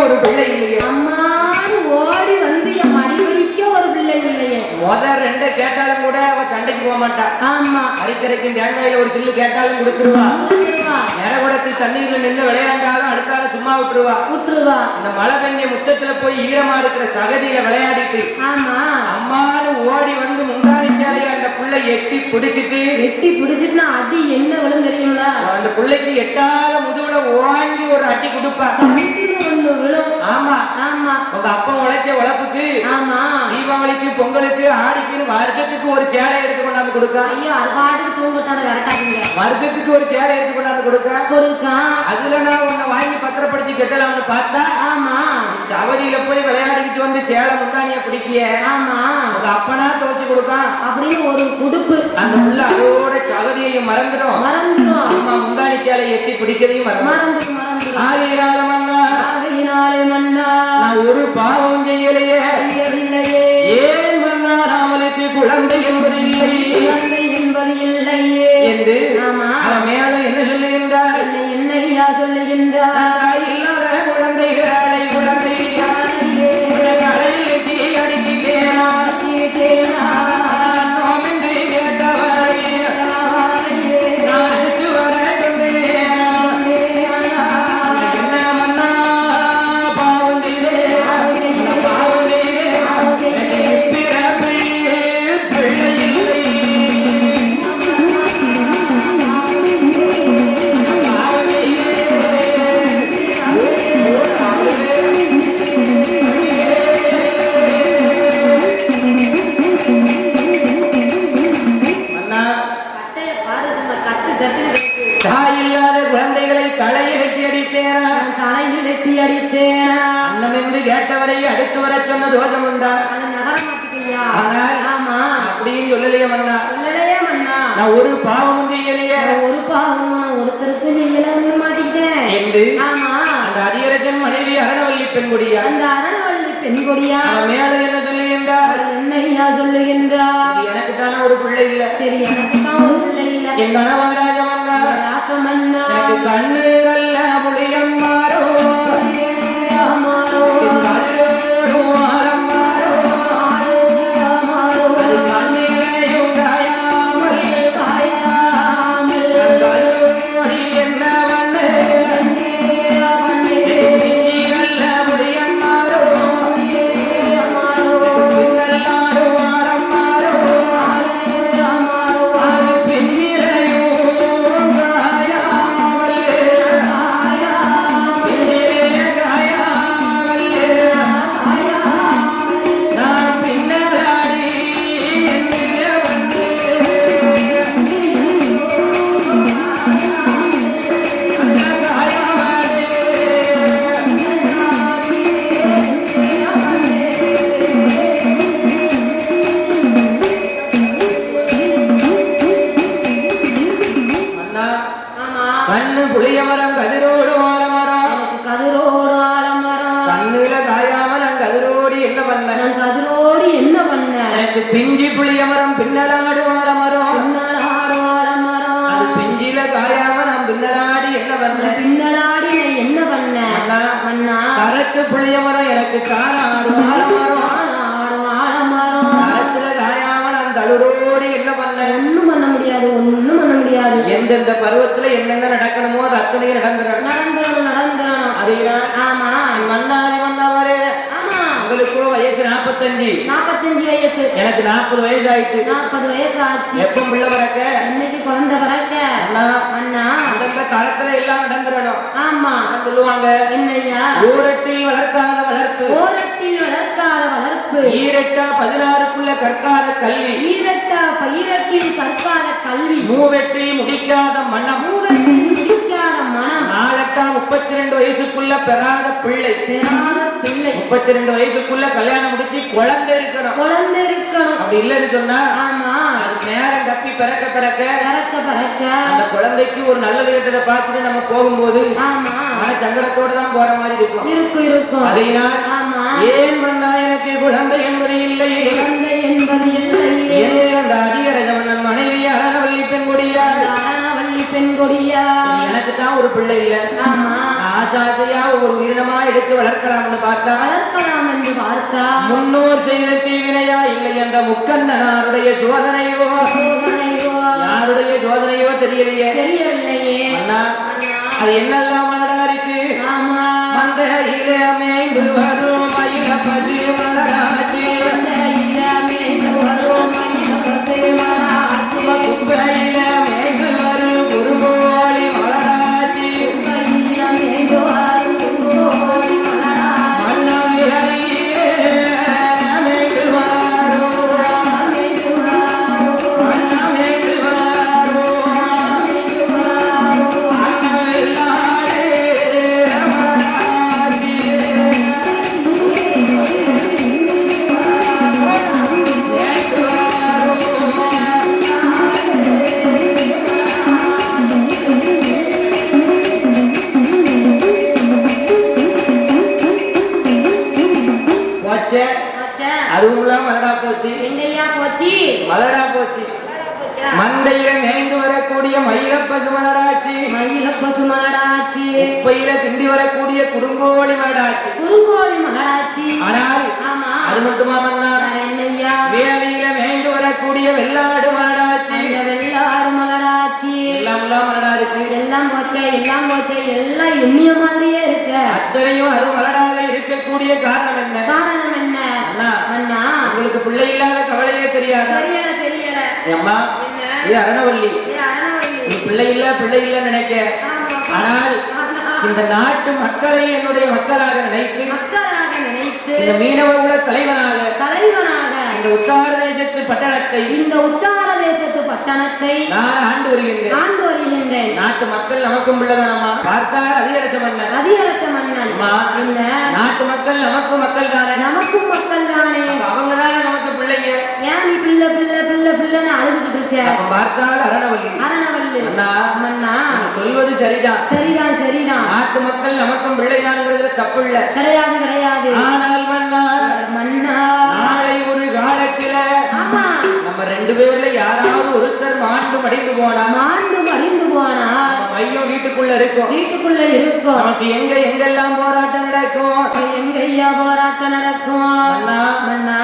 ஒரு பிள்ளை இல்லையே. அம்மான்னு ஓடி வந்து என் மடி பிடிக்க ஒரு பிள்ளை இல்லையே. முதல் ரெண்டு கேட்டாலும் கூட அவ சண்டைக்கு போக மாட்டா. ஆமா, அரிக்கரைக்கும் தேங்காயில ஒரு சில்லு கேட்டாலும் கொடுத்துருவா. நிறகுடத்து தண்ணீர்ல நின்று விளையாண்டாலும் அடுத்தால சும்மா விட்டுருவா. இந்த மழை பெஞ்ச முத்தத்துல போய் ஈரமா இருக்கிற சகதியில விளையாடிட்டு ஆமா அம்மானு ஓடி வந்து முந்தாணி சேலையில அந்த புள்ளை எட்டி பிடிச்சிட்டு அடி என்ன விழும் தெரியுங்களா? அந்த புள்ளைக்கு எட்டாத முதுகுல வாங்கி ஒரு அடி கொடுப்பா. ஆமா ஆமா, உங்க அப்பா உழைக்க உழைப்புக்கு ஆமா தீபாவளிக்கு பொங்கலுக்கு ஆடிக்குன்னு வருஷத்துக்கு ஒரு சேலை எடுத்து கொண்டாந்து கொடுக்க. ஐயோ, அது பாட்டுக்கு தூங்கட்டாத விரட்டாதீங்க. வருஷத்துக்கு ஒரு சேலை எடுத்து கொண்டாந்து கொடுக்க. அதுல நான் உன்னை வாங்கி பத்திரப்படுத்தி கட்டலாம்னு பார்த்தா ஆமா சவதியில போய் விளையாடிக்கிட்டு வந்து சேலை முந்தானிய பிடிக்கிய. ஆமா, உங்க அப்பனா துவச்சு கொடுக்கான் அப்படின்னு ஒரு குடுப்பு. அந்த புள்ள அதோட சவதியையும் மறந்துடும். அம்மா முந்தானி சேலை எட்டி பிடிக்கிறதையும் மறந்துடும். ஆகையினால மன்னா நான் ஒரு பாவம் செய்யலையே. ஏன் மன்னா ராமலுக்கு குழந்தை என்பது இல்லையே என்று மேல என்ன சொல்லுகின்றார்? என்னையா சொல்லுகின்றார்? இல்லாத குழந்தைகளை கடையில் எட்டி அடிக்கிறேனா கேட்டவரை அடுத்து வர சொன்ன தோஷம் உண்டா? அப்படின்னு சொல்லலையே மன்னா. நான் ஒரு பாவமும் செய்யலையே. ஒரு பாவம் ஒருத்தருக்கு செய்யலன்னு மாட்டிக்கிட்டேன் என்று அந்த அதிகரசன் மனைவி அரணவல்லி பெண்கொடியா. அந்த அரணவல்லி பெண்கொடியா மேல என்ன சொல்லுகின்றார்? என்னையா சொல்லுகின்றார்? எனக்கு தானே ஒரு பிள்ளை இல்ல. சரி, எனக்கு தான் ஒரு பிள்ளை இல்ல. என் கணவராஜ மன்னா எனக்கு கண்ணு நல்ல புளியம் மாறோ பிஞ்சி புளியமரம் பின்னலாடு வாரமரம் அது பிஞ்சில காயாம நான் பின்னலாடி என்ன பண்ண பின்னலாடி என்ன பண்ண கரத்து புளியமரம் எனக்கு காராடு வாரமரம் கரத்துல காயாம நான் தழுரோடி என்ன பண்ண ஒண்ணும் பண்ண முடியாது. எந்தெந்த பருவத்துல என்னென்ன நடக்கணுமோ அது அத்தனையும் நடந்துடணும். அது ஆமா மன்னாரி மன்னவரே. உங்களுக்கு வயசு 45 வயசு. எனக்கு 40 வயசு ஆயிட்டு. 40 வயசு ஆச்சு. எப்ப பிள்ளை பிறக்க? இன்னைக்கு குழந்தை பிறக்க. அண்ணா அந்த காலத்துல எல்லாம் நடந்துடணும். ஆமா சொல்லுவாங்க. என்னையா? ஊரட்டில் வளர்க்காத வளர்ப்பு. ஈரட்டா 16க்குள்ள கற்காத கல்வி. ஈரட்டில் கற்காத கல்வி. மூவெட்டி முடிக்காத மனம். நாலட்டா 32 வயசுக்குள்ள பெறாத பிள்ளை. 32 வயசுக்குள்ள கல்யாணம் முடிச்சு குழந்தை இருக்கணும். அப்படி இல்லைன்னு சொன்னா அது நேரம் தப்பி பிறக்க அந்த குழந்தைக்கு ஒரு நல்ல விதத்தை பார்த்துட்டு நம்ம போகும்போது சங்கடத்தோடு தான் போற மாதிரி இருக்கும். அதையினால் ஏன் மன்னா எனக்கு குழந்தை என்பது இல்லையே அந்த அதிகரஜமன்னன் மனைவி அரணவல்லி பெண்கொடியா எனக்கு தான் ஒரு பிள்ளை இல்ல. ஆசாசையா ஒரு உயிரினமா எடுத்து வளர்க்கலாம் என்று பார்த்தா முன்னோர் செய்த தீவினையா இல்லை என்ற முக்கண்ணனாருடைய சோதனையோ யாருடைய சோதனையோ தெரியலையே அண்ணா அது என்னெல்லாம் மலடா இருக்கு மந்தையில மேய்ந்து வரும் மயில பசி மலராட்சி குப்பையில மேய்ந்து வரும் குறும்போலி மலராட்சி மலடா போச்சு மந்தையில மேய்ந்து வரக்கூடிய மயில பசு மலடாச்சு குப்பையில பிண்டி வரக்கூடிய குறுங்கோழி மலடாச்சு ஆனால் அது மட்டுமா மன்னா வேலையில மேய்ந்து வரக்கூடிய வெள்ளாடு மலடாச்சு எல்லாம் மலடா இருக்கு எல்லாம் போச்சே எல்லாம் எண்ணிய மாதிரியே இருக்கு அத்தனையும் அது மலடாக இருக்கக்கூடிய காரணம் என்ன அண்ணா உங்களுக்கு பிள்ளை இல்லாத கவலையே தெரியாது தெரியல அம்மா இது அரணவல்லி நீ பிள்ளை இல்ல நினைக்க ஆனால் இந்த நாட்டு மக்களை என்னுடைய மக்களாக நினைத்து இந்த மீனவ குல தலைவனாக இந்த உத்தார தேசத்து பட்டணத்தை நான் ஆண்டு வருகின்றேன் நாட்டு மக்கள் நமக்கும் பிள்ளைதானம்மா பார்த்தார் அதிகரச மன்னன் நாட்டு மக்கள் நமக்கும் மக்கள் தானே அவங்க தானே நமக்கு பிள்ளைங்க ஏன் நீ பிள்ளைன்னு அழுதுகிட்டு இருக்க அப்ப பார்த்தால் அரணவல்லி அண்ணா சொல்வது சரிதான் நாட்டு மக்கள் நமக்கும் பிள்ளைதான்ங்கிறதுல தப்பு இல்ல கிடையாது ஆனால் மன்னா நாளை ஒரு காலத்துல நம்ம ரெண்டு பேர்ல யாராவது ஒருத்தர் மாண்டு மடிந்து போனா மையம் வீட்டுக்குள்ள இருக்கும் நமக்கு எங்கெல்லாம் போராட்டம் நடக்கும் மன்னா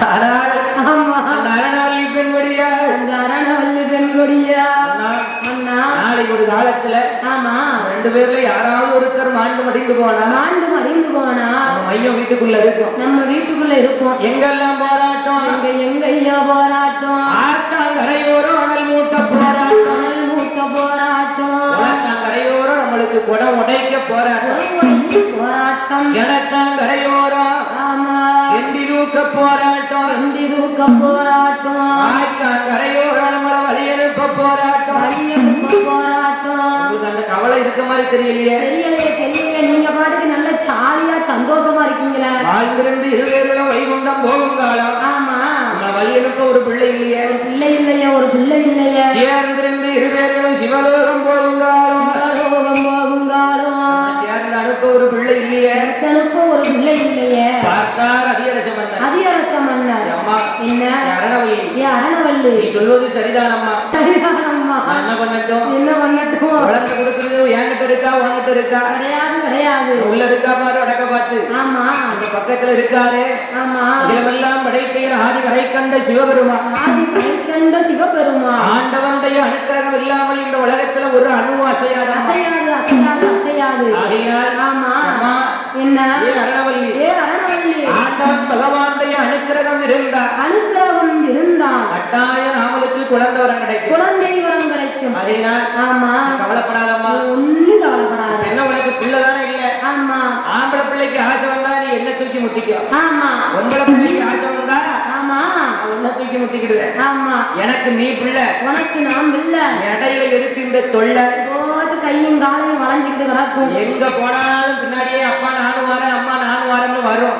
ஆனால் ஆமா அந்த அரணவல்லி பெண்கொடியா அந்த அரணவல்லி பெண்கொடியா அண்ணா நாளைக்கு ஒரு காலத்துல ஆமா 2 பேர்ல யாராவது ஒருத்தர் மாண்டு மடிந்து போனா நம்ம மையம் வீட்டுக்குள்ள இருக்கும் நம்ம வீட்டுக்குள்ள இருப்போம் எங்கெல்லாம் போராட்டம் எங்க ஐயா போராட்டம் ஆத்தாங்கரையோரம் அனல் மூட்ட போராட்டம் கரையோரம் நம்மளுக்கு குடம் உடைக்க போராட்டம் ஜனத்தாங்கரையோரம் எந்திரூக்க போராட்டம் கரையோரம் நம்மளை வழியனுப்ப போராட்டம் அந்த கவலை இருக்க மாதிரி தெரியலையே நீங்க பாட்டுக்கு நல்ல ஜாலியா சந்தோஷமா இருக்கீங்களா வாழ்ந்திருந்து இருவேர்களும் வைகுண்டம் போகும் காலம் ஆமா நம்ம வழியனுப்ப ஒரு பிள்ளை இல்லையே ஒரு பிள்ளை இல்லையே சேர்ந்திருந்து இருவேர்களும் சிவலோகம் போகும் காலம் சேர்ந்து அனுப்ப ஒரு பிள்ளை இல்லையே ஒரு பிள்ளை இல்லையே பார்த்தார் அதியரச மன்னர் அம்மா என்ன அரணவல்லி நீ சொல்வது சரிதானம்மா என்ன பண்ணட்டும் வளர்ந்து கொடுக்கிறது என்கிட்ட இருக்கா உன்கிட்ட இருக்கா கிடையாது உள்ள இருக்கா பாரு அடக்க பார்த்து ஆமா அந்த பக்கத்துல இருக்காரு ஆமா இதெல்லாம் படைக்கையர் ஆதி கரை கண்ட சிவபெருமான் ஆண்டவனுடைய அனுக்கிரகம் இல்லாமல் இந்த உலகத்துல ஒரு அணு அசையாது ஆமா என்ன அரணவல்லி ஆண்டவன் பகவானுடைய அனுக்கிரகம் இருந்தா கட்டாய நாமளுக்கு குழந்தை வரம் கிடைக்கும் அதனால் ஆமா கவலைப்படாதம்மா ஒண்ணும் கவலைப்படாத என்ன உனக்கு பிள்ளைதானே இல்ல ஆமா ஆம்பளை பிள்ளைக்கு ஆசை வந்தா நீ என்ன தூக்கி முட்டிக்கோ ஆமா பொம்பளை பிள்ளைக்கு ஆசை வந்தா ஆமா ஒன்ன தூக்கி முட்டிக்கிடுது ஆமா எனக்கு நீ பிள்ளை உனக்கு நான் பிள்ளை இடையில இருக்கு இந்த தொல்லை கையும் காலையும் வளைஞ்சுக்கிட்டு கிடக்கும் எங்க போனாலும் பின்னாடியே அப்பா நானும் வரேன் அம்மா நானும் வரேன்னு வரும்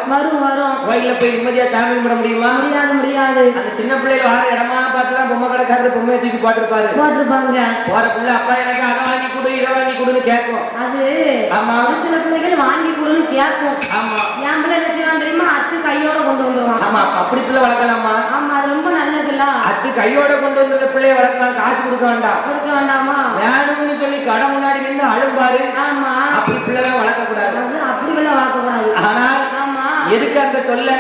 கோயில போய் நிம்மதியா சாமி கும்பிட முடியுமா முடியாது அந்த சின்ன பிள்ளைகள் வார இடமா பார்த்துலாம் பொம்மை கடைக்காரரு பொம்மையை தூக்கி போட்டிருப்பாங்க போற பிள்ளை அப்பா எனக்கு அதை வாங்கி கொடு இதை வாங்கி கொடுன்னு கேட்கும் அது ஆமா சில பிள்ளைகள் வாங்கி கொடுன்னு கேட்கும் ஆமா என் பிள்ளை என்ன செய்யலாம் தெரியுமா அத்து கையோட கொண்டு வந்துருவான் ஆமா அப்படி பிள்ளை வளர்க்கலாமா ஆமா அது ரொம்ப நல்லதுல்ல அத்து கையோட கொண்டு வந்த பிள்ளைய வளர்க்கலாம் காசு கொடுக்க வேண்டாமா வேணும்னு சொல்லி கடை முன்னாடி நின்று அழும்பாரு ஆமா அப்படி பிள்ளை வளர்க்க கூடாது அப்படி பிள்ளை வளர்க்க கூடாது ஆனால் எதுக்கு அந்த தொல்லை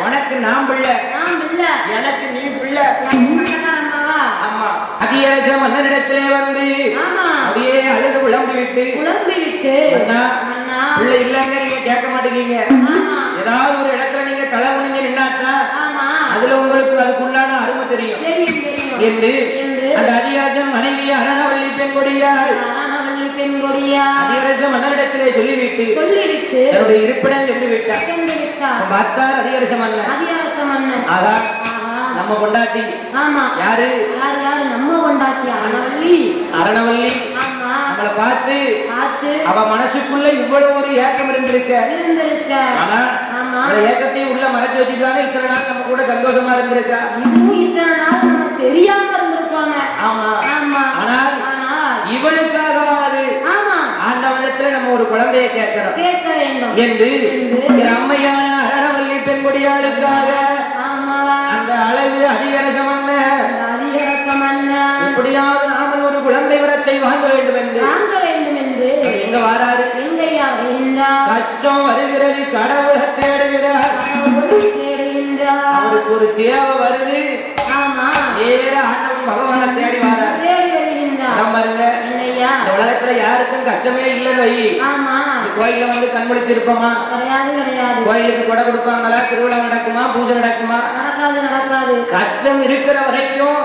உனக்கு நான் பிள்ளை எனக்கு நீ பிள்ளை ஆமா அதியரச மன்னனிடத்திலே வந்து அப்படியே அழுது புலம்பி விட்டு பிள்ளை இல்லங்க நீங்க கேட்க மாட்டேங்கீங்க ஏதாவது ஒரு இடத்துல நீங்க தலை குனிஞ்சு நின்னாக்கா அதுல உங்களுக்கு அதுக்குள்ளான அருமை தெரியும் என்று அந்த அதியரசன் மனைவி அரணவல்லி பெண்கொடியார் அதியரச மன்னரிடத்திலே சொல்லிவிட்டு தன்னுடைய இருப்பிடம் சென்று விட்டார் பார்த்தார் அதியரச மன்னன் ஆகா நம்ம கொண்டாட்டி யாரு நம்ம கொண்டாட்டி அரணவல்லி நம்மளை பார்த்து அவ மனசுக்குள்ள இவ்வளவு ஒரு ஏக்கம் இருந்திருக்க ஆனா ஏக்கத்தையும் உள்ள மறைச்சு வச்சுட்டாங்க இத்தனை நாள் நம்ம கூட சந்தோஷமா இருந்திருக்கா இத்தனை நாள் நம்ம தெரியாம இருந்திருக்காங்க ஆனால் இவனுக்காகவாது ஆண்டவனிடத்துல நம்ம ஒரு குழந்தையை கேட்க வேண்டும் என்று அம்மையான அரணவல்லி பெண்கொடியாளுக்காக அந்த அழகு அதியரச மன்னர் எப்படியாவது நாமல் ஒரு குழந்தை வரத்தை வாங்க வேண்டும் என்று எங்க வாராரு கஷ்டம் வருகிறது கடவுளை தேடுகிறார் அவருக்கு ஒரு தேவை வருது நேர ஆண்டவன் பகவானை தேடி வாராரு பாருங்க இந்த உலகத்துல யாருக்கும் கஷ்டமே இல்லைன்னு வை கோயில வந்து கண்முழிச்சிருப்போமா கோயிலுக்கு கொடை கொடுப்பாங்களா திருவிழா நடக்குமா பூஜை நடக்குமா நடக்காது கஷ்டம் இருக்கிற வரைக்கும்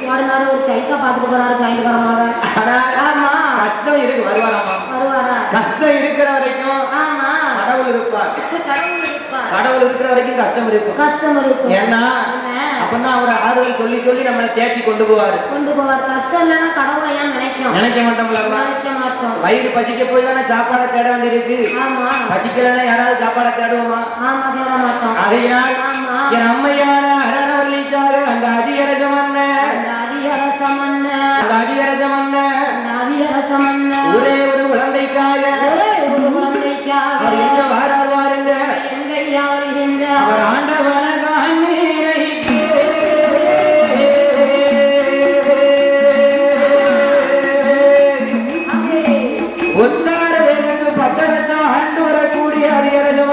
ஒரு சைசா பாத்துட்டு போறாரு கஷ்டம் இருக்கு வருவாராமா கஷ்டம் இருக்கிற வரைக்கும் கடவுள் இருப்பார் கடவுள் இருக்கிற வரைக்கும் கஷ்டம் இருக்கும் ஏன்னா அப்பதான் அவர் ஆறுதல் சொல்லி சொல்லி நம்மளை தேத்தி கொண்டு போவார் கஷ்டம் இல்லைன்னா கடவுளை நினைக்க மாட்டோம் வயிறு பசிக்க போய் தானே சாப்பாடை தேட வேண்டியிருக்கு பசிக்கலன்னா யாராவது சாப்பாடை தேடுவோமா ஆகையினால் என் அம்மையான அரணவல்லிக்காக அந்த அதியரச மன்னர் ஒரே ஒரு குழந்தைக்காக அவர் எங்க வாரார் வாருங்க அவர் ஆண்டவன பட்டணத்தை ஆண்டு வரக்கூடிய அதியரச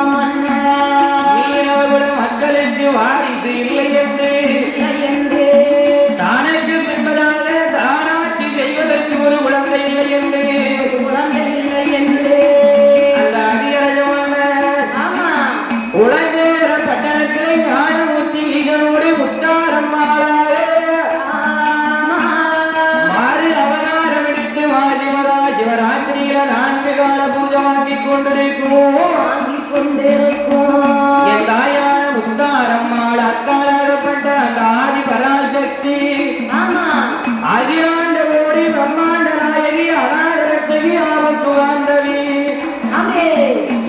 மன்னர் தனக்கு வாரிசு இல்லை என்று தனக்கு பின்பதாக தானாட்சி செய்வதற்கு ஒரு குழந்தை இல்லை என்று அந்த அதிகரஜமான உலகேற பட்டணத்திலே ஞானமூர்த்தி ஈகனோடு முத்தாரம்மாளாக மாறி அவதாரம் எடுத்து மாசிமதா சிவராத்திரியில 4 கால பூஜமாக்கி கொண்டிருக்கும் என் தாயான முத்தாரம்மாள் அக்காலாகப்பட்ட அந்த ஆதி பராசக்தி அகிலாண்ட கோடி பிரம்மாண்ட நாயகி அநாத ரட்சகி ஆபத்து ஆண்டவி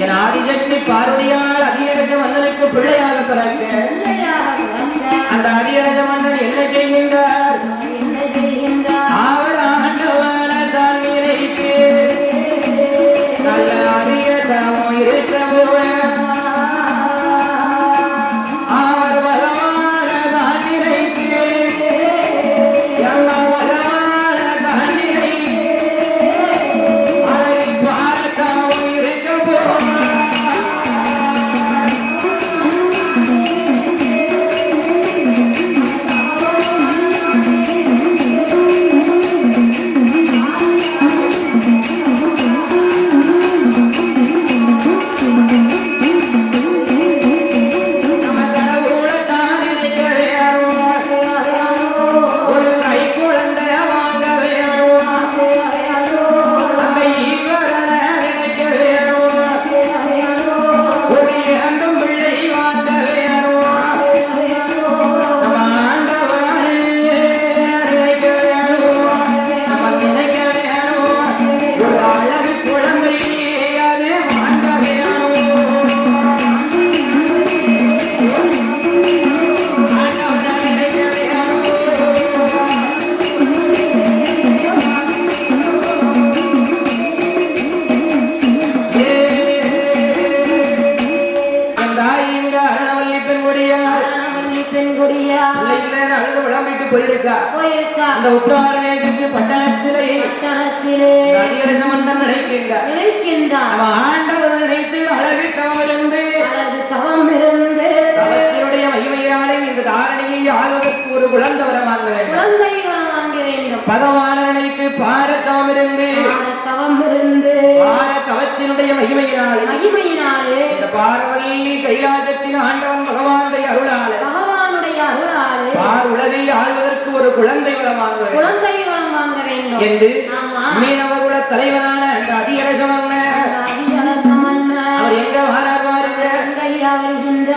என் ஆதிசக்தி பார்வதியால் அதிகரச மன்னனுக்கு பிள்ளையாக பிறக்க அந்த அதிகரச மன்னன் என்ன செய்கின்றார் அவர் ஆண்டவன தான் நினைத்து நல்ல அதிக தவம் இருக்க போல அவர் பகவான தான் நினைத்து எல்லா பகவான தான் நினைத்து அதை பார்க்கவும் இருக்க போல அந்த உத்தாரவேசத்து பட்டணத்திலே அதிகரசமன்னன் நினைக்கின்றான் அவன் ஆண்டவன் நினைத்து அழகு தவம் இருந்து தவத்தினுடைய மகிமையினாலே இந்த தாரணியை ஆள்வதற்கு ஒரு குழந்தை வரம் வாங்க வேண்டும் பகவான நினைத்து பாரத்தவம் இருந்து பாரத்தவத்தினுடைய மகிமையினாலே இந்த பார்வல்லி கைலாசத்தின் ஆண்டவன் பகவானுடைய அருளாலே பார் உலகை ஆள்வதற்கு ஒரு குழந்தை வரம் வாங்க வேண்டும் என்று மீனவகுல தலைவனான அந்த அதிகரச மன்னன் அவர் எங்க வாரார் பாருங்க அந்த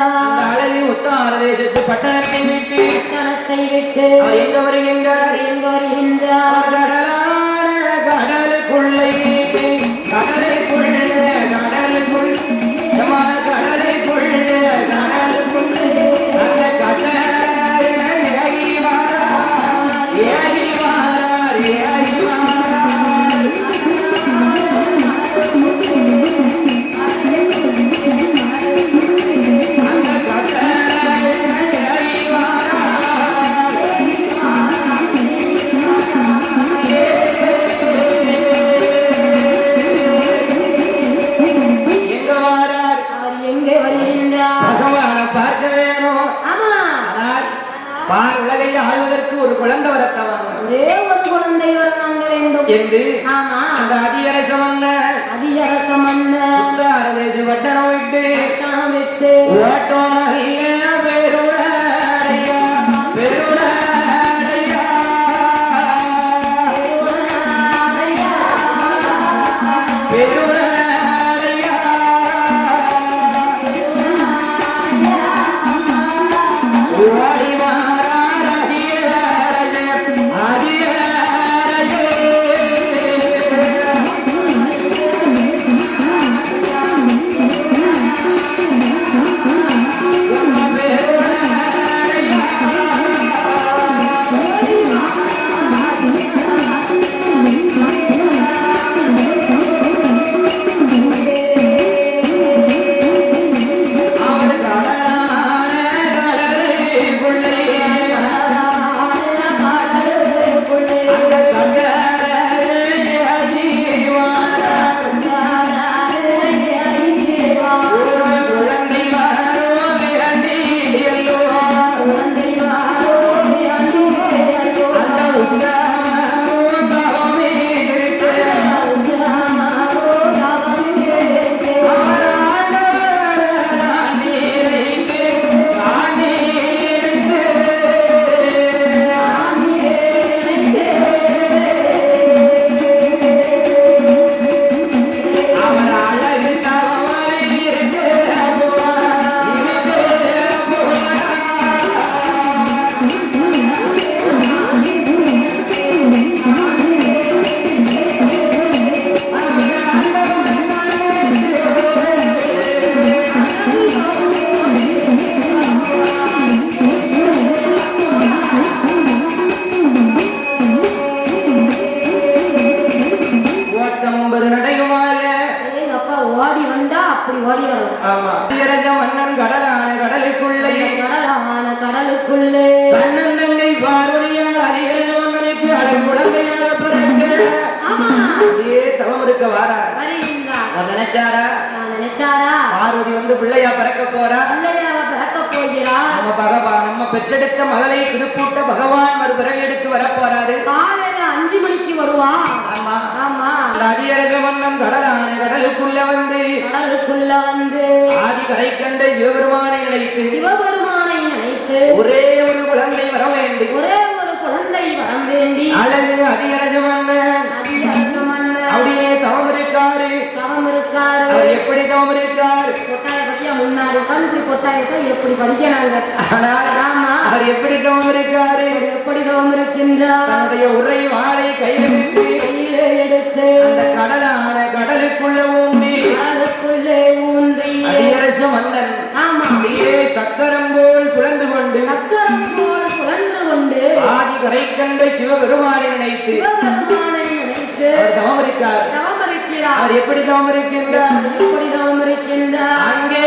அழகு உத்தார தேசத்து பட்டணத்தை விட்டு அவர் எங்க வருகின்றார் கடலுக்குள்ளே உலகை ஆள்வதற்கு ஒரு குழந்தை வரத்தவாங்க ஒரே ஒரு குழந்தை வரம் வேண்டும் என்று அந்த அதிகரச மன்னர் உத்தார தேச பட்டணம் விட்டு ஓட்டோன கடலுக்குள்ளே கண்ணன் தங்கை பார்வதியார் அதிகரஜமன்னனுக்கு அழகு குழந்தையாக பிறக்க அப்படியே தவம் இருக்க வாரா நினைச்சாரா பார்வதி வந்து பிள்ளையா பிறக்க போறா, நம்ம பெற்றெடுத்த மகளை திருப்பூட்ட பகவான் மறுபிறகு எடுத்து வர போறாரு. காலையில 5 மணிக்கு வருவா. ஆமா ஆமா. அதிகரஜமன்னன் கடலான கடலுக்குள்ள வந்து ஆதி கரை கண்ட சிவபெருமானை நினைத்து ஒரே ஒரு குழந்தை வர வேண்டி அழகு அதிகரஜமன்னன் அப்படியே தவம் இருக்காரு. அவர் எப்படி தவம் இருக்காரு? முன்னாடி உட்கார்ந்து கொட்டாயத்தை எப்படி படிக்கிறாங்க. அவர் எப்படி தவம் இருக்காரு? எப்படி தவம் இருக்கின்றார்? தன்னுடைய உரை வாளை கையில் எடுத்து அந்த கடலான கடலுக்குள்ள ஊன்றி அதிகரச மன்னன் அப்படியே சக்கரம் போல் சுழன்று கொண்டு ஆதி கரை கண்ட சிவபெருமானை நினைத்து தவம் இருக்கார். அவர் எப்படி தவம் இருக்கின்றார்? அங்கே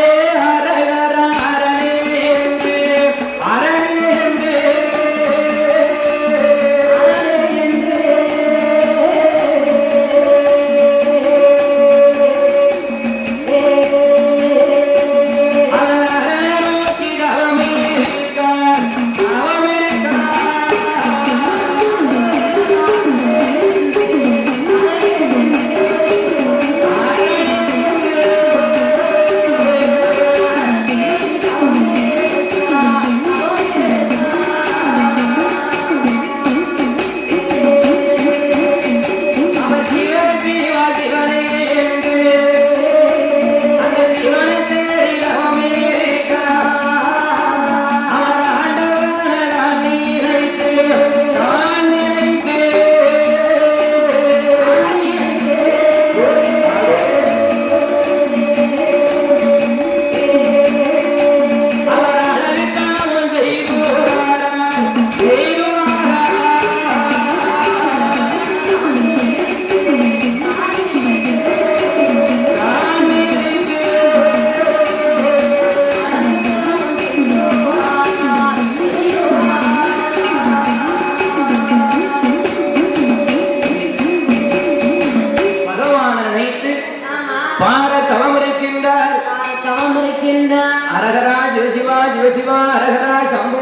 அரகரா சிவசிவா சிவசிவா அரகரா சம்போ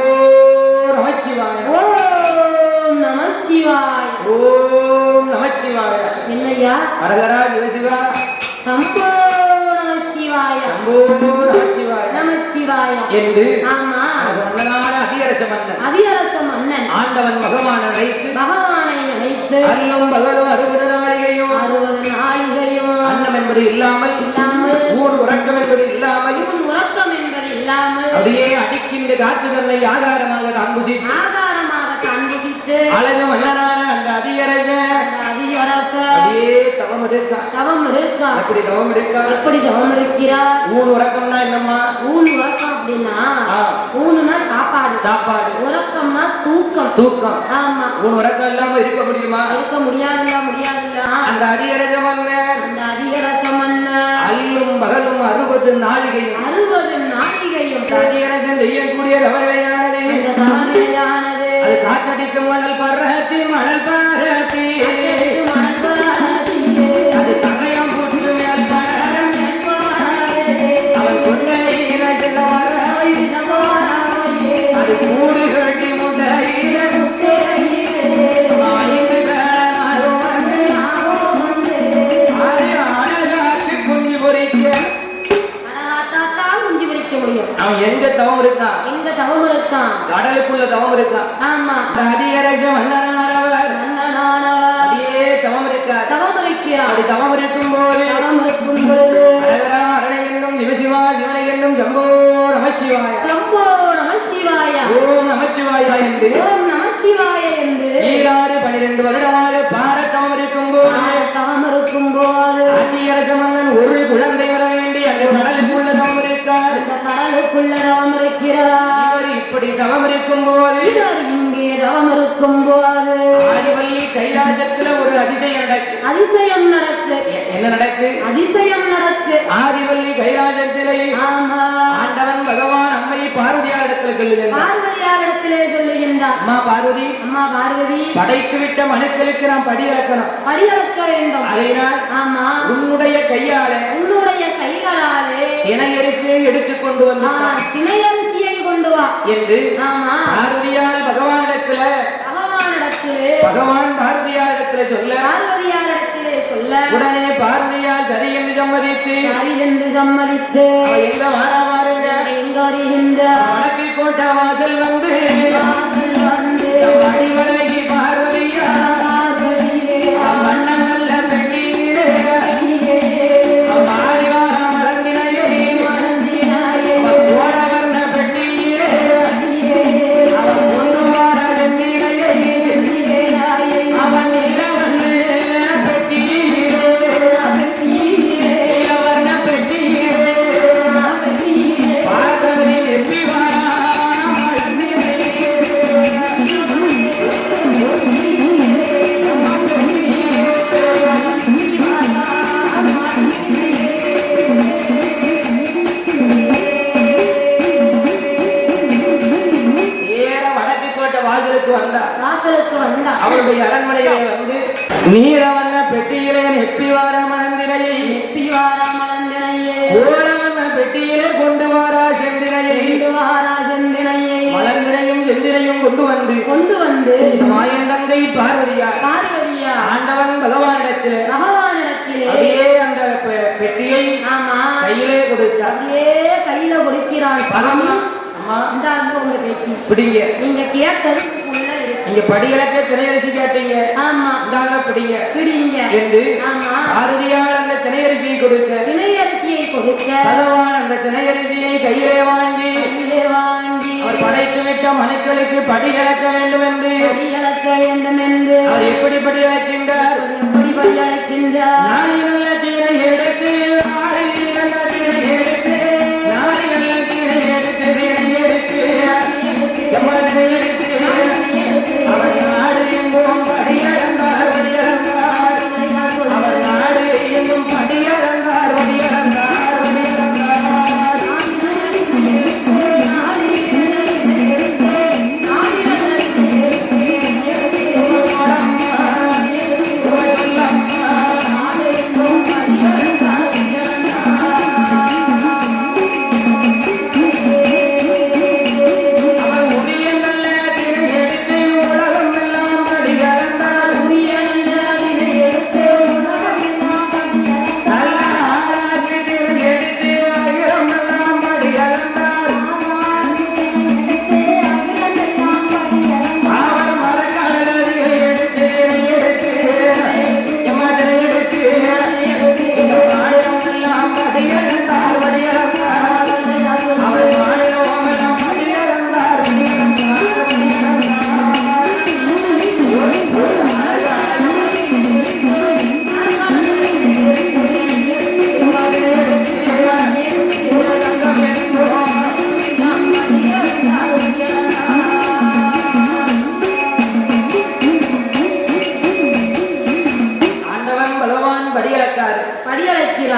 நமச்சிவாய. ஓம் நமச்சிவாய. ஓம் நமச்சிவாய. என்னையா? அரகரா சிவசிவா சம்போ நமச்சிவாய. சம்போ நமச்சிவாய என்று அதிகரச மன்னன் ஆண்டவன் பகவானை நினைத்து அல்லும் பகலும் 60 நாளிகையும் அன்னம் என்பது இல்லாமல் ஊன் உறக்கம் என்பது இல்லாமல் அப்படியே அடிக்கின்ற காற்று தன்னை ஆகாரமாக தான் புசித்து அழகு மன்னனான அந்த அதிகரச அப்படியே தவம் இருக்கா. எப்படி தவம் இருக்கிறார்? ஊன் உறக்கம்னா என்னம்மா? ஊன் உறக்கம் அப்படின்னா ஊனுனா சாப்பாடு, உறக்கம்னா தூக்கம். ஆமா. ஊன் உறக்கம் இல்லாம இருக்க முடியுமா? இருக்க முடியாதுல்ல. அந்த அதிகரச மன்னன் அல்லும் பகலும் 60 நாளிகையும் அதிகரசன் செய்யக்கூடிய தவநிலையானது அது காற்றடிக்கும் மணல் பரத்தி அது தரையம் புற்று மேல் அவன் கொண்ட அது கூடு கட்டி அவன் எங்க தவம் இருக்கான்? கடலுக்குள்ள தவம் இருக்கான். ஆமா. அதிகரச மன்னனானவர் அப்படியே தவம் இருக்கிறார். அப்படி தவம் இருக்கும் போது அரகரா அரணை என்னும் சிவசிவா சிவனை என்னும் சம்போ நமச்சிவாய ஓம் நமச்சிவாயா என்று 12 வருடமாக பாரத்தவம் இருக்கும் போது அதிகரச மன்னன் ஒரு குழந்தை வர வேண்டி அந்த கடலுக்குள்ள தவம் இருக்கிறார். இவர் இப்படி தவம் இருக்கும் போது ஆதிவள்ளி கைலாசத்துல ஒரு அதிசயம் நடக்கு. என்ன நடக்கு? ஆதிவள்ளி கைலாசத்திலே ஆண்டவன் பகவான் அம்மை பார்வதியாரிடத்துல அம்மா பார்வதி அம்மா பார்வதி படைத்து விட்ட மனுக்களுக்கு நாம் படி இறக்கணும். படி இறக்க வேண்டும். அதனால் ஆமா உன்னுடைய கையாலே உன்னுடைய கைகளாலே தினையரிசியை எடுத்துக் கொண்டு வந்து தினையரிசியை கொண்டு வா என்று ஆமா பார்வதியால் பகவானிடத்திலே பகவான் பார்வதியாரிடத்திலே சொல்ல உடனே பார்வதியால் சரி என்று சம்மதித்து எங்க வாரா பாருங்க எங்க வருகின்ற வடக்கு கோட்டை வாசல் வந்து அடிவலகி பார்வதியா மன்னம் அல்ல பெண்ணீரே மாறிவார மலர்ந்தினையே ஓடவர்ண பெண்ணீரே அவன் கொண்டு வார வெண்ணீரையே அவன் நீலவண்ண பெட்டீரே நீலவர்ண பெட்டீரே பார்வதி எப்படி வாரா வாசலுக்கு வந்தா அவருடைய அரண்மனையிலே வந்து நீரவண்ண பெட்டியிலே நெப்பிவார மலர்ந்தினையை ஓரவண்ண பெட்டியிலே கொண்டு வாரா செந்தினையை மலர்ந்தினையும் செந்தினையும் கொண்டு வந்து மாயன் தங்கை பார்வதியா ஆண்டவன் பகவானிடத்திலே அப்படியே அந்த பெட்டியை கையிலே கொடுத்தார். கையில கொடுக்கிறான். பிடிங்க நீங்க கேட்டது நீங்க படியிலக்க திரையரிசி கேட்டீங்க. ஆமா இந்தாங்க பிடிங்க என்று பார்வதியால் அந்த திரையரிசியை கொடுக்க பகவான் அந்த திரையரிசியை கையிலே வாங்கி அவர் படைத்து விட்ட மனுக்களுக்கு படி இழக்க வேண்டும் என்று அவர் எப்படி படி இழக்கின்றார்? நாளில் தீரை எடுத்து அவர் நாடு எங்கும் படியளந்தார் அவர் நாடு எங்கும் படியளந்தார்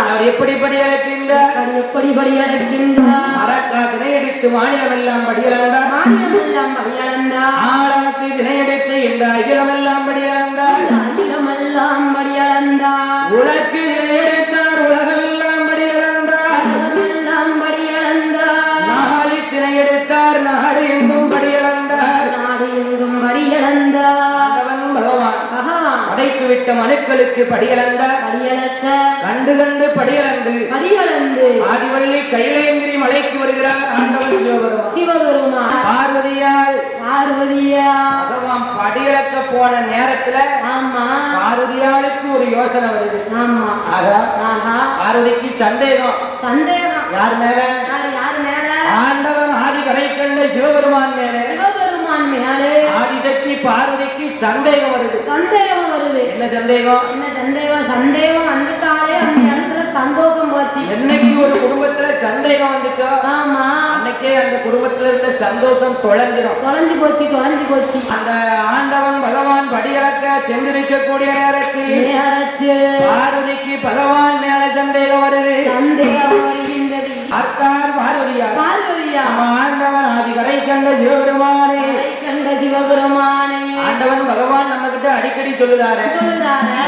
அவர் எப்படி படியளக்கின்றார்? அரக்கா திணையடித்து மாநிலமெல்லாம் படியளந்தார். ஆழத்து திணையடித்து இந்த அகிலமெல்லாம் படியளந்தார். உலக்கு திணையடித்தார் உலகமெல்லாம் படியளந்தார். நாளி திணையடித்தார் நாடு எங்கும் படியளந்தார். பகவான் படைத்து விட்ட மனுக்களுக்கு படியளந்தார். கண்டு கண்டு படியளந்து ஆதிவள்ளி கைலேந்திரி மலைக்கு வருகிறார் ஆண்டவன் சிவபெருமான். பார்வதியால் பகவான் படியளக்க போன நேரத்துல பார்வதியாளுக்கு ஒரு யோசனை வருது. பார்வதிக்கு சந்தேகம் யார் மேல? ஆண்டவன் ஆதி கரை கண்ட சிவபெருமான் மேலே. ஆதிசக்தி பார்வதிக்கு சந்தேகம் வருது. என்ன சந்தேகம் வந்துட்டாலே அந்த இடத்துல சந்தோஷம் போச்சு. என்னைக்கு ஒரு குடும்பத்துல சந்தேகம் வந்துச்சோ அன்னைக்கே அந்த குடும்பத்துல இருந்த சந்தோஷம் தொலைஞ்சு போச்சு. அந்த ஆண்டவன் பகவான் படியளக்க சென்றிருக்கக்கூடிய நேரத்தில் பார்வதிக்கு பகவான் மேல சந்தேகம் வருகின்றது. அர்த்தான் பார்வதியா ஆண்டவன் ஆதி கரை கண்ட சிவபெருமானே சிவபெருமானே ஆண்டவன் பகவான் நம்ம கிட்ட அடிக்கடி சொல்லுதாரு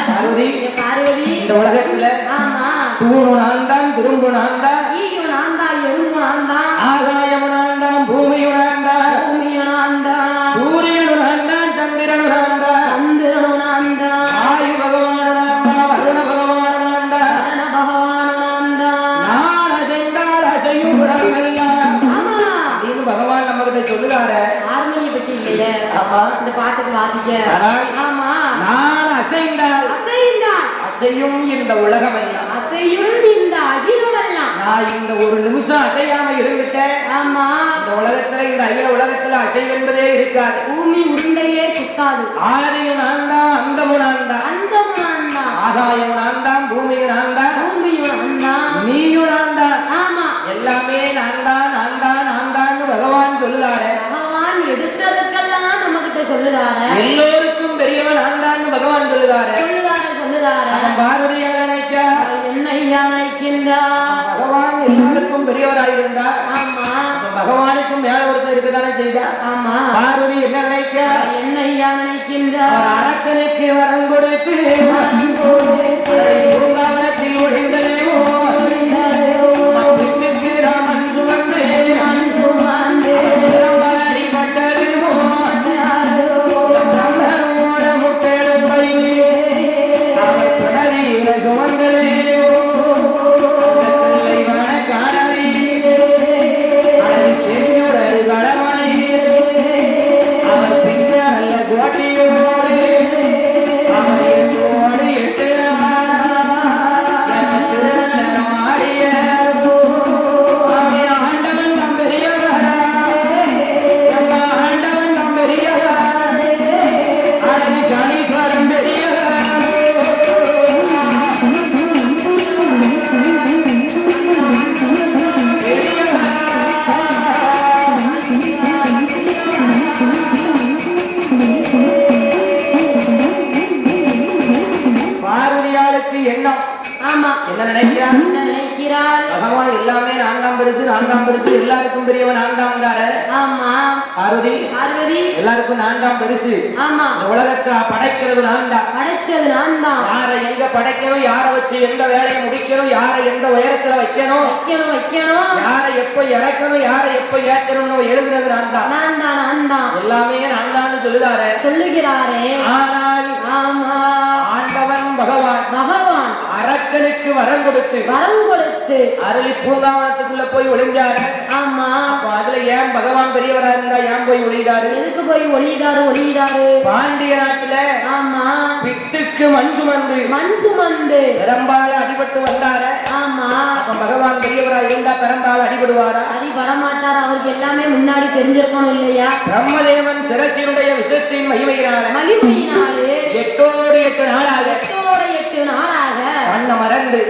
பார்வதி பார்வதி இந்த உலகத்துல ஆமா தூணு நான் தான் துரும்பு நான் தான் ஈயு நான் தான் எறும்பு நான் தான் ஆகாயமு நான் தான் பூமியு நான் தான் பூமியு நான் தான் சூரியனு நான் தான் சந்திரனு நான் தான் சந்திரனு நான் தான் ஆயு பகவானு நான் தான் வருண பகவானு நான் தான் வரண பகவானு நான் தான் நான் அசைந்தால் அசையும் உலகமெல்லாம் ஆமா அப்படின்னு பகவான் நம்ம கிட்ட சொல்லுதாரு ஹார்மோனிய பத்தி இல்லையே ஆமா இந்த பாட்டுக்கு வாசிக்க ஆனால் ஆமா நான் அசைந்தால் அசைந்தான் அசையும் இந்த உலகமெல்லாம் அசையும் இந்த அகிலமெல்லாம் நான் இந்த ஒரு நிமிஷம் அசையாம இருந்துட்டேன் ஆமா இந்த உலகத்துல இந்த அகில உலகத்துல அசைவென்பதே இருக்காது பூமி உருண்டையே சுத்தாது ஆதியும் நான் தான் அந்தமும் நான் தான் அந்தம் நான் தான் ஆகாயம் நான் தான் பூமியும் நான் தான் பூமியும் நான் தான் நீயும் நான் தான் ஆமா எல்லாமே நான் தான் நான் தான் நான் தான் பகவான் சொல்லுதாரு பகவான் எடுத்ததுக்கெல்லாம் நம்ம கிட்ட சொல்லுதாரு எல்லோருக்கும் பெரியவன் நான் தான் பகவான் சொல்லுதாரு அவன் பார்வதியாக நினைச்சா என்னையா நினைக்கின்றார் பகவான் எல்லாருக்கும் பெரியவராயிருந்தா ஆமா பகவானுக்கும் மேல ஒருத்தர் இருக்குதானே செய்தா ஆமா பார்வதி என்ன நினைச்சா என்னையா நினைக்கின்றார் அரக்கனுக்கு வரம் கொடுத்து பூங்காவனத்தில் ஒழிந்ததேவோ வீட்டுக்கு ராமன் சுமந்து அடிபட்டதுவோ பிரம்மனோட முட்டெழுப்பை அவர் பிடரியில சுமந்ததேவோ காணவி அது செஞ்சோட கடமை அவர் பின்ன நல்ல கோட்டியோடு அவரையோடு எட்டு ஆடிய ஆண்டவன் நம் பெரியவர் ஆண்டவன் நம் பெரியவர் அழகு சனீஸ்வரன் பெரியவர் பார்வதியாளுக்கு எண்ணம் ஆமா என்ன நினைக்கிறார் என்ன நினைக்கிறார் பகவான் எல்லாமே நான்காம் பரிசு நான்காம் பரிசு எல்லாருக்கும் பெரியவன் நான்காம் தார ஆமா பார்வதி பார்வதி எல்லாருக்கும் நான்காம் பரிசு ஆமா இந்த உலகத்தை படைக்கிறது நான் தான் படைச்சது நான் தான் யாரை எங்க படைக்கணும் யாரை வச்சு எந்த வேலையை முடிக்கணும் யாரை எந்த உயரத்துல வைக்கணும் வைக்கணும் யாரை எப்ப இறக்கணும் யாரை எப்ப ஏற்றணும்னு எழுதுனது நான் தான் நான் தான் எல்லாமே நான் தான் சொல்லுதாரு சொல்லுகிறாரே ஆனால் ஆமா ஆண்டவன் பகவான் பகவான் அரக்கனுக்கு வரம் கொடுத்து அருளி பூங்காவனத்துக்குள்ள போய் ஒளிஞ்சாரு ஆமா அப்ப அதுல ஏன் பகவான் பெரியவரா இருந்தா ஏன் போய் ஒளியுதாரு எதுக்கு போய் ஒளியுதாரு பாண்டிய நாட்டுல ஆமா பித்துக்கு மண் சுமந்து பெரம்பால அடிபட்டு வந்தாரு ஆமா அப்ப பகவான் பெரியவரா இருந்தா பெரம்பால அடிபடுவாரா அடிபட மாட்டார் அவருக்கு எல்லாமே முன்னாடி தெரிஞ்சிருக்கணும் இல்லையா பிரம்மதேவன் சிரசினுடைய விஷத்தின் மகிமையினாலே 8 நாளாக கண்ண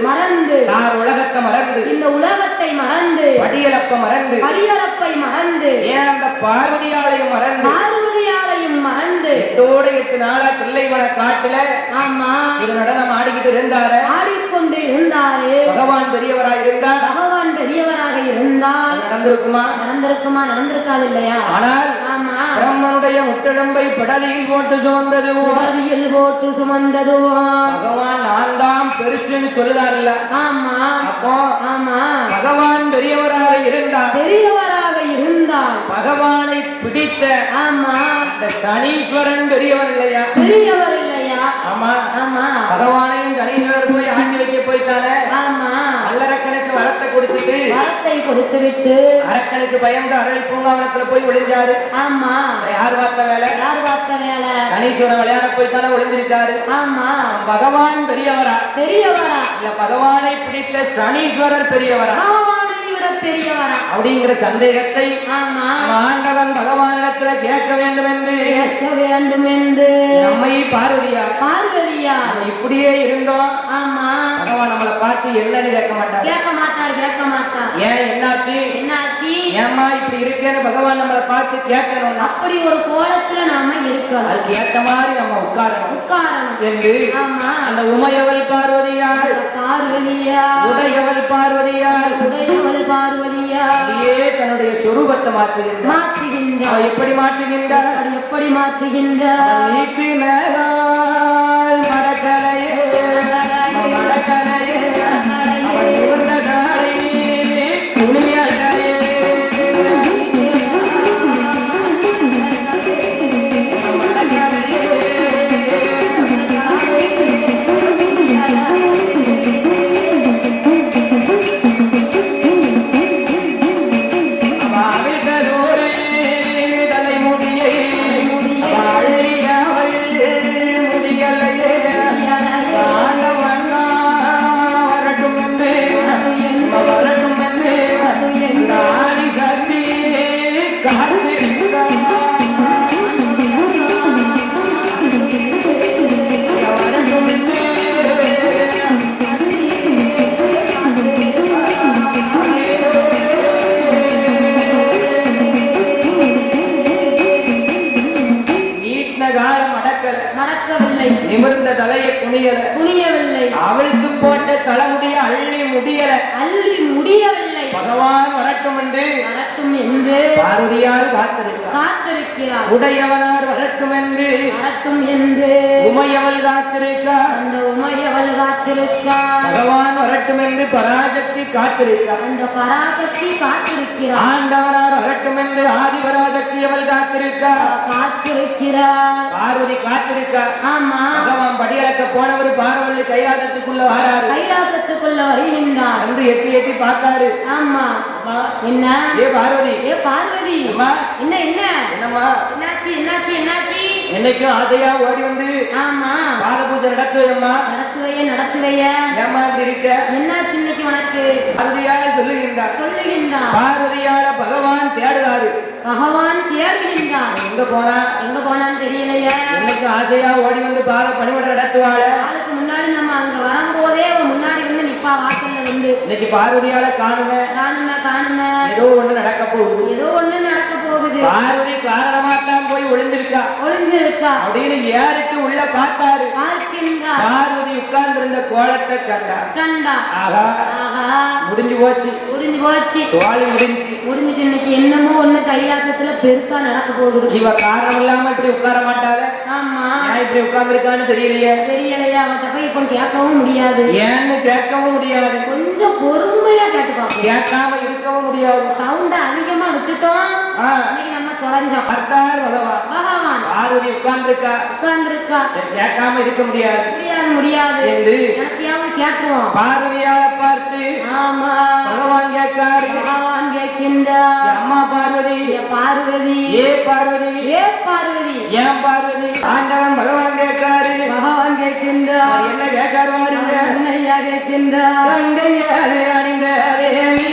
மறந்து தார் உலகத்தை மறந்து இந்த உலகத்தை மறந்து படியலப்பை மறந்து ஏன் அந்த பார்வதியாலையும் மறந்து 8 நாளா தில்லைவன காட்டுல ஆமா ஒரு நடனம் ஆடிக்கொண்டு இருந்தாரு பகவான் பெரியவராக இருந்தார் நடந்திருக்காது இல்லையா ஆனால் பிரம்மனுடைய முட்டெலும்பை படலியில் போட்டு சுமந்தது பகவான் நான் தான் பெருசுன்னு சொல்லுதாருல்ல ஆமா அப்போ ஆமா பகவான் பெரியவராக இருந்தால் பகவானை பிடித்த ஆமா இந்த சனீஸ்வரன் பெரியவர் இல்லையா ஆமா ஆமா பகவானையும் சனீஸ்வரர் போய் ஆட்டி வைக்க போய்த்தானே ஆமா அல்லரக்கனுக்கு வரத்தை கொடுத்து விட்டு அரக்கனுக்கு பயந்து அரளி பூங்காவனத்துல போய் ஒளிஞ்சாரு ஆமா யார் பார்த்த வேலை சனீஸ்வரன் விளையாட போய்த்தானே ஒளிஞ்சிருக்காரு ஆமா பகவான் பெரியவரா இல்ல பகவானை பிடித்த சனீஸ்வரர் பெரியவரா அப்படிங்கிற சந்தேகத்தை ஆண்டவன் பகவானிடத்துல கேட்க வேண்டும் என்று நம்மை பார்வதியா இப்படியே இருந்தோம் பகவான் நம்மளை பார்த்து என்னன்னு கேட்க மாட்டார் ஏன் என்னாச்சு ஏமா இப்படி இருக்கேன்னு பகவான் நம்மளை பார்த்து கேட்கணும். அப்படி ஒரு கோலத்துல நாம இருக்கணும். அதுக்கு ஏத்த மாதிரி நம்ம உட்காரணும் என்று ஆமா அந்த உமையவள் பார்வதியாள் உடையவள் பார்வதியாள் அப்படியே தன்னுடைய சொரூபத்தை மாற்றுகின்றார். எப்படி மாற்றுகின்றார்? நீக்கு மேலால் மடக்கலையே மடக்கலையே நிமிர்ந்த தலையை குனியவில்லை. அவிழ்த்து போட்ட தலைமுடிய அள்ளி முடியவில்லை. பகவான் வரட்டும் என்று பார்வதியால் காத்திருக்கிறார். உடையவனார் வரட்டும் என்று உமையவள் காத்திருக்கார். அந்த உமையவள் காத்திருக்கார். பகவான் வரட்டும் என்று பராசக்தி காத்திருக்கிறார். அந்த பராசக்தி காத்திருக்கிறார். ஆண்டவனார் வரட்டும் என்று ஆதிபராசக்தி அவள் காத்திருக்கிறார். பார்வதி காத்திருக்கார். ஆமா பகவான் படியறக்க போனவர் பார்வதி கைலாசத்துக்குள்ள வருகின்றார். வந்து எட்டி பார்த்தாரு. ஆமா என்ன ஏ பார்வதி என்ன என்னம்மா என்னாச்சு என்னைக்கும் ஆசையா ஓடி வந்து ஆமா பாதபூஜை நடத்துவைய ஏமா இருக்க என்னாச்சு இன்னைக்கு உனக்கு? பார்வதியால் சொல்லுகின்றார். பார்வதியால பகவான் தேடுறாரு. எங்க போனான்னு தெரியலையா? எனக்கு ஆசையா ஓடி வந்து பணிவிட நடத்துவாள. அதுக்கு முன்னாடி நம்ம அங்க வரும்போதே முன்னாடி வந்து நிப்பா வாசல்ல வந்து. இன்னைக்கு பார்வதியால காணுமே ஏதோ ஒண்ணு நடக்க போகுது. பார்வதி காரணமா தான் போய் ஒளிஞ்சிருக்கா அப்படின்னு ஏறிட்டு உள்ள பார்த்தாரு. பார்வதி உட்கார்ந்து இருந்த கோலத்தை கண்டா. ஆஹா முடிஞ்சு போச்சு முடிஞ்சிட்டு இன்னைக்கு என்னமோ ஒண்ணு கைலாசத்துல பெருசா நடக்க போகுது. இவ காரணம் இல்லாம இப்படி உட்கார மாட்டாள. ஆமா இப்படி உட்கார்ந்து இருக்கான்னு தெரியலையா? அவன் போய் இப்ப கேட்கவும் முடியாது. ஏன்னு கேட்கவும் முடியாது. கொஞ்சம் பொறுமையா கேட்டுப்பாங்க. கேட்காம இருக்கவும் முடியாது. சவுண்ட அதிகமா விட்டுட்டோம் இன்னைக்கு நம்ம தொலைஞ்சோம். பகவான் பார்வதி உட்கார்ந்துருக்கா கேட்காம இருக்க முடியாது என்று எனக்கையாவது கேட்டுருவோம். பார்வதியால பார்த்து ஆமா பகவான் கேட்கின்றார். அம்மா பார்வதி ஏ பார்வதி ஏன் பார்வதி? ஆண்டவன் பகவான் கேட்கின்றார். என்ன கேட்காரு வாருங்க? ஐயா கேட்கின்றார். கங்கையாலே அணிந்த தேவி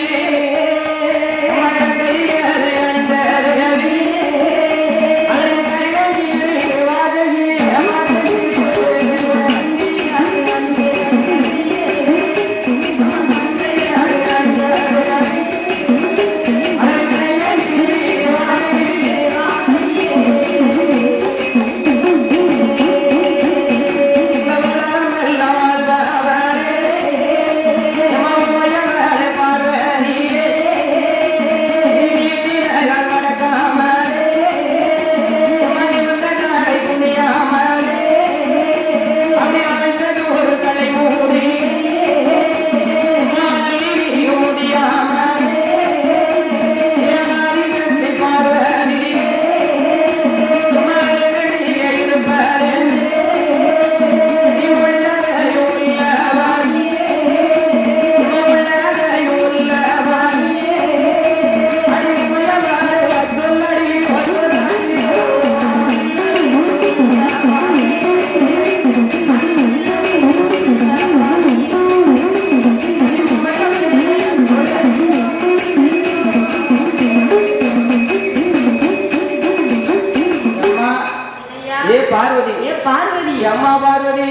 அம்மா பார்வதி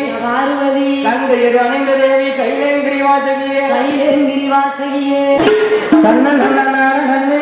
கங்கையது அணிந்த தேவி கைலேங்கிரி வாசகியே தன்ன நன்னே